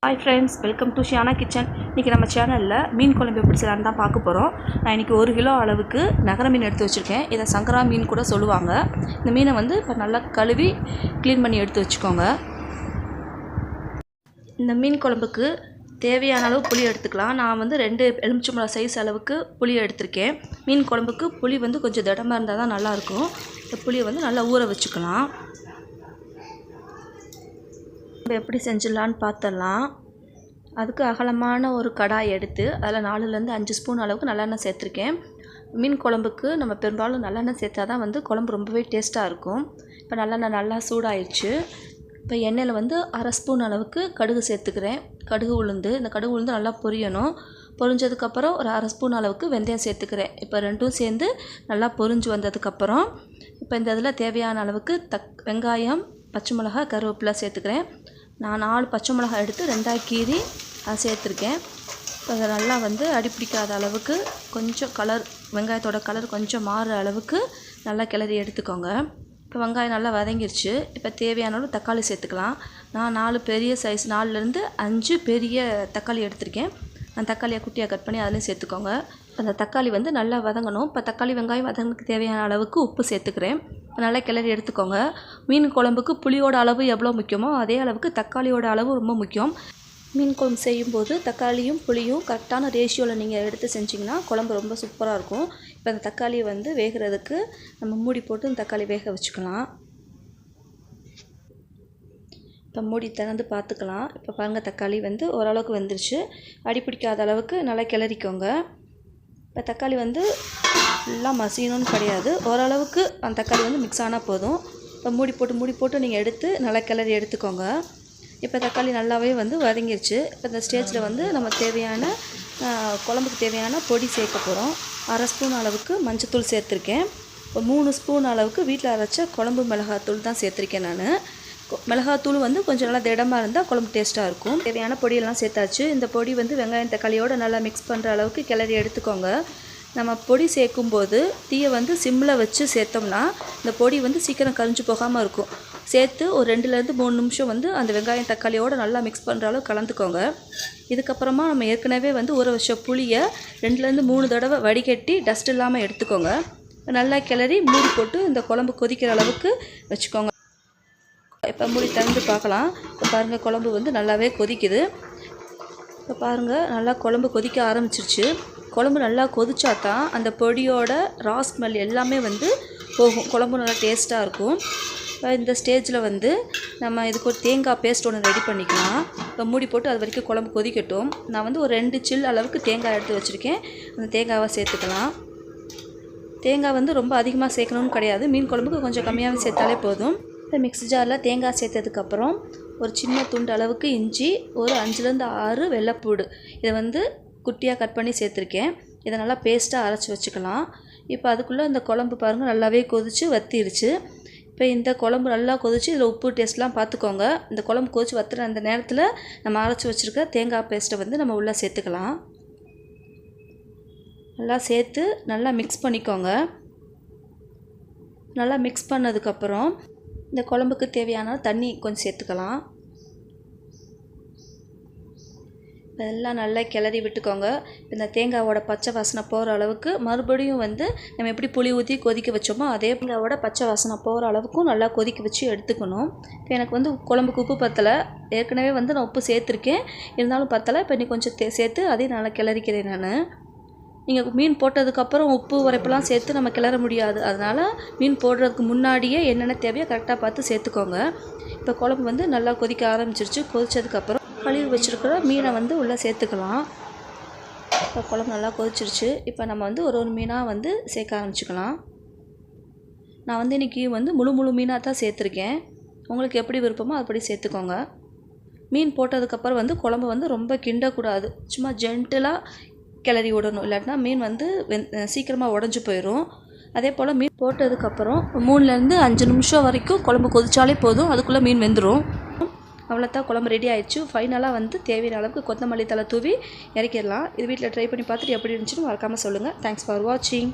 Hi friends, welcome to Shiyana kitchen. இன்றைக்கி நம்ம சேனலில் மீன் குழம்பு எப்படி செய்யலான்னு தான் பார்க்க போகிறோம். நான் இன்றைக்கி 1 கிலோ அளவுக்கு நகர மீன் எடுத்து வச்சுருக்கேன். இதை சங்கரா மீன் கூட சொல்லுவாங்க. இந்த மீனை வந்து இப்போ நல்லா கழுவி க்ளீன் பண்ணி எடுத்து வச்சுக்கோங்க. இந்த மீன் குழம்புக்கு தேவையான அளவு புளி எடுத்துக்கலாம். நான் வந்து 2 எலுமிச்சம்பழம் சைஸ் அளவுக்கு புளி எடுத்திருக்கேன். மீன் குழம்புக்கு புளி வந்து கொஞ்சம் திடமாக இருந்தால் தான் நல்லாயிருக்கும். இந்த புளியை வந்து நல்லா ஊற வச்சுக்கலாம். எப்படி செஞ்சிடலான்னு பார்த்தலாம். அதுக்கு அகலமான ஒரு கடாய் எடுத்து அதில் 4லேருந்து 5 ஸ்பூன் அளவுக்கு நல்லெண்ணெய் சேர்த்துருக்கேன். மீன் குழம்புக்கு நம்ம பெரும்பாலும் நல்லெண்ணெய் சேர்த்தா தான் வந்து குழம்பு ரொம்பவே டேஸ்ட்டாக இருக்கும். இப்போ நல்லெண்ணெய் நல்லா சூடாயிடுச்சு. இப்போ எண்ணெயில் வந்து 1/2 ஸ்பூன் அளவுக்கு கடுகு சேர்த்துக்கிறேன். கடுகு உளுந்து, இந்த கடுகு உளுந்து நல்லா பொரியணும். பொரிஞ்சதுக்கப்புறம் ஒரு 1/2 ஸ்பூன் அளவுக்கு வெந்தயம் சேர்த்துக்கிறேன். இப்போ ரெண்டும் சேர்ந்து நல்லா பொரிஞ்சு வந்ததுக்கப்புறம் இப்போ இந்த இதில் தேவையான அளவுக்கு வெங்காயம், பச்சை மிளகாய், கருவேப்பிலை சேர்த்துக்கிறேன். நான் 4 பச்சை மிளகாய் எடுத்து 2ஆக கீறி அதை சேர்த்துருக்கேன். இப்போ அதை நல்லா வந்து அடிப்பிடிக்காத அளவுக்கு கொஞ்சம் வெங்காயத்தோட கலர் கொஞ்சம் மாறுற அளவுக்கு நல்லா கிளறி எடுத்துக்கோங்க. இப்போ வெங்காயம் நல்லா வதங்கிருச்சு. இப்போ தேவையான அளவு தக்காளி சேர்த்துக்கலாம். நான் 4 பெரிய சைஸ் 4லேருந்து 5 பெரிய தக்காளி எடுத்திருக்கேன். அந்த தக்காளியை குட்டியாக கட் பண்ணி அதிலையும் சேர்த்துக்கோங்க. அந்த தக்காளி வந்து நல்லா வதங்கணும். இப்போ தக்காளி வெங்காயம் வதங்களுக்கு தேவையான அளவுக்கு உப்பு சேர்த்துக்கிறேன். நல்லா கிளறி எடுத்துக்கோங்க. மீன் குழம்புக்கு புளியோட அளவு எவ்வளோ முக்கியமோ அதே அளவுக்கு தக்காளியோட அளவு ரொம்ப முக்கியம். மீன் குழம்பு செய்யும்போது தக்காளியும் புளியும் கரெக்டான ரேஷியோவில் நீங்கள் எடுத்து செஞ்சிங்கன்னா குழம்பு ரொம்ப சூப்பராக இருக்கும். இப்போ அந்த தக்காளியை வந்து வேகிறதுக்கு நம்ம மூடி போட்டு இந்த தக்காளி வேக வச்சுக்கலாம். இப்போ மூடி திறந்து பார்த்துக்கலாம். இப்போ பாருங்கள், தக்காளி வந்து ஓரளவுக்கு வெந்துருச்சு. அடிப்பிடிக்காத அளவுக்கு நல்லா கிளறிக்கோங்க. இப்போ தக்காளி வந்து ஃபுல்லாக மசியணும்னு கிடையாது, ஓரளவுக்கு அந்த தக்காளி வந்து மிக்ஸ் ஆனால் போதும். இப்போ மூடி போட்டு நீங்கள் எடுத்து நல்லா கிளறி எடுத்துக்கோங்க. இப்போ தக்காளி நல்லாவே வந்து வதங்கிடுச்சு. இப்போ இந்த ஸ்டேஜில் வந்து நம்ம குழம்புக்கு தேவையான பொடி சேர்க்க போகிறோம். 1/2 ஸ்பூன் அளவுக்கு மஞ்சத்தூள் சேர்த்துருக்கேன். ஒரு 3 ஸ்பூன் அளவுக்கு வீட்டில் அரைச்ச குழம்பு மிளகாத்தூள் தான் சேர்த்துருக்கேன். நான் மிளகாத்தூள் வந்து கொஞ்சம் நல்லா திடமாக இருந்தால் குழம்பு டேஸ்ட்டாக இருக்கும். தேவையான பொடியெல்லாம் சேர்த்தாச்சு. இந்த பொடி வந்து வெங்காயம் தக்காளியோடு நல்லா மிக்ஸ் பண்ணுற அளவுக்கு கிளறி எடுத்துக்கோங்க. நம்ம பொடி சேர்க்கும்போது தீயை வந்து சிம்மில் வச்சு சேர்த்தோம்னா இந்த பொடி வந்து சீக்கிரம் கரிஞ்சு போகாமல் இருக்கும். சேர்த்து ஒரு 2லேருந்து 3 நிமிஷம் வந்து அந்த வெங்காயம் தக்காளியோடு நல்லா மிக்ஸ் பண்ணுற அளவு கலந்துக்கோங்க. இதுக்கப்புறமா நம்ம ஏற்கனவே வந்து ஊற வச்ச புளியை 2லேருந்து 3 தடவை வடிகட்டி டஸ்ட் இல்லாமல் எடுத்துக்கோங்க. நல்லா கிளறி மூடி போட்டு இந்த குழம்பு கொதிக்கிற அளவுக்கு வச்சுக்கோங்க. இப்போ மூடி திறந்து பார்க்கலாம். இப்போ பாருங்கள், குழம்பு வந்து நல்லாவே கொதிக்குது. இப்போ பாருங்கள், நல்லா குழம்பு கொதிக்க ஆரம்பிச்சிருச்சு. குழம்பு நல்லா கொதிச்சா தான் அந்த பொடியோட ரா ஸ்மெல் எல்லாமே வந்து போகும். குழம்பு நல்லா டேஸ்ட்டாக இருக்கும். இந்த ஸ்டேஜில் வந்து நம்ம இதுக்கு ஒரு தேங்காய் பேஸ்ட் ஒன்று ரெடி பண்ணிக்கலாம். இப்போ மூடி போட்டு அது வரைக்கும் குழம்பு கொதிக்கட்டும். நான் வந்து ஒரு 2 சில் அளவுக்கு தேங்காய் எடுத்து வச்சுருக்கேன். அந்த தேங்காவை சேர்த்துக்கலாம். தேங்காய் வந்து ரொம்ப அதிகமாக சேர்க்கணும்னு கிடையாது, மீன் குழம்புக்கு கொஞ்சம் கம்மியாகவே சேர்த்தாலே போதும். இப்போ மிக்ஸி ஜாரில் தேங்காய் சேர்த்ததுக்கப்புறம் ஒரு சின்ன துண்டு அளவுக்கு இஞ்சி, ஒரு 5லேருந்து 6 வெள்ளைப்பூடு இதை வந்து குட்டியாக கட் பண்ணி சேர்த்துருக்கேன். இதை நல்லா பேஸ்ட்டாக அரைச்சி வச்சுக்கலாம். இப்போ அதுக்குள்ளே இந்த குழம்பு பாருங்கள் நல்லாவே கொதித்து வற்றிடுச்சு. இப்போ இந்த குழம்பு நல்லா கொதித்து இதில் உப்பு டேஸ்ட்லாம் பார்த்துக்கோங்க. இந்த குழம்பு கொதித்து வற்றுற அந்த நேரத்தில் நம்ம அரைச்சி வச்சுருக்க தேங்காய் பேஸ்ட்டை வந்து நம்ம உள்ளே சேர்த்துக்கலாம். நல்லா சேர்த்து நல்லா மிக்ஸ் பண்ணிக்கோங்க. நல்லா மிக்ஸ் பண்ணதுக்கப்புறம் இந்த குழம்புக்கு தேவையான தண்ணி கொஞ்சம் சேர்த்துக்கலாம். இதெல்லாம் நல்லா கிளறி விட்டுக்கோங்க. இந்த தேங்காவோட பச்சை வாசனை போகிற அளவுக்கு மறுபடியும் வந்து நம்ம எப்படி புளி ஊற்றி கொதிக்க வச்சோமோ அதே தேங்காவோட பச்சை வாசனை போகிற அளவுக்கும் நல்லா கொதிக்க வச்சு எடுத்துக்கணும். இப்போ எனக்கு வந்து குழம்புக்கு உப்பு பத்தலை. ஏற்கனவே வந்து நான் உப்பு சேர்த்துருக்கேன், இருந்தாலும் பத்தலை. இப்போ இன்னும் கொஞ்சம் சேர்த்து அதையும் நல்லா கிளறிக்கிறேன். நான் நீங்கள் மீன் போட்டதுக்கப்புறம் உப்பு உரைப்பெல்லாம் சேர்த்து நம்ம கிளற முடியாது. அதனால் மீன் போடுறதுக்கு முன்னாடியே என்னென்ன தேவையோ கரெக்டாக பார்த்து சேர்த்துக்கோங்க. இப்போ குழம்பு வந்து நல்லா கொதிக்க ஆரம்பிச்சிருச்சு. கொதித்ததுக்கப்புறம் கழுவி வச்சுருக்கிற மீனை வந்து உள்ளே சேர்த்துக்கலாம். இப்போ குழம்பு நல்லா கொதிச்சிருச்சு. இப்போ நம்ம வந்து ஒரு மீனாக வந்து சேர்க்க ஆரம்பிச்சுக்கலாம். நான் வந்து இன்றைக்கி வந்து முழு மீனாக தான் சேர்த்துருக்கேன். உங்களுக்கு எப்படி விருப்பமோ அப்படி சேர்த்துக்கோங்க. மீன் போட்டதுக்கப்புறம் வந்து குழம்பு வந்து ரொம்ப கிண்டக்கூடாது, சும்மா ஜென்டிலாக கிளறி விடணும். இல்லாட்டினா மீன் வந்து சீக்கிரமாக உடஞ்சி போயிடும். அதே போல் மீன் போட்டதுக்கப்புறம் 3லேருந்து 5 நிமிஷம் வரைக்கும் குழம்பு கொதிச்சாலே போதும். அதுக்குள்ளே மீன் வெந்துடும். அவ்வளோதான், குழம்பு ரெடி ஆயிடுச்சு. ஃபைனலாக வந்து தேவையான அளவுக்கு கொத்தமல்லி தழை தூவி இறக்கிடலாம். இது வீட்டில் ட்ரை பண்ணி பார்த்துட்டு எப்படி இருந்துச்சுன்னு மறக்காமல் சொல்லுங்கள். தேங்க்ஸ் ஃபார் வாட்சிங்.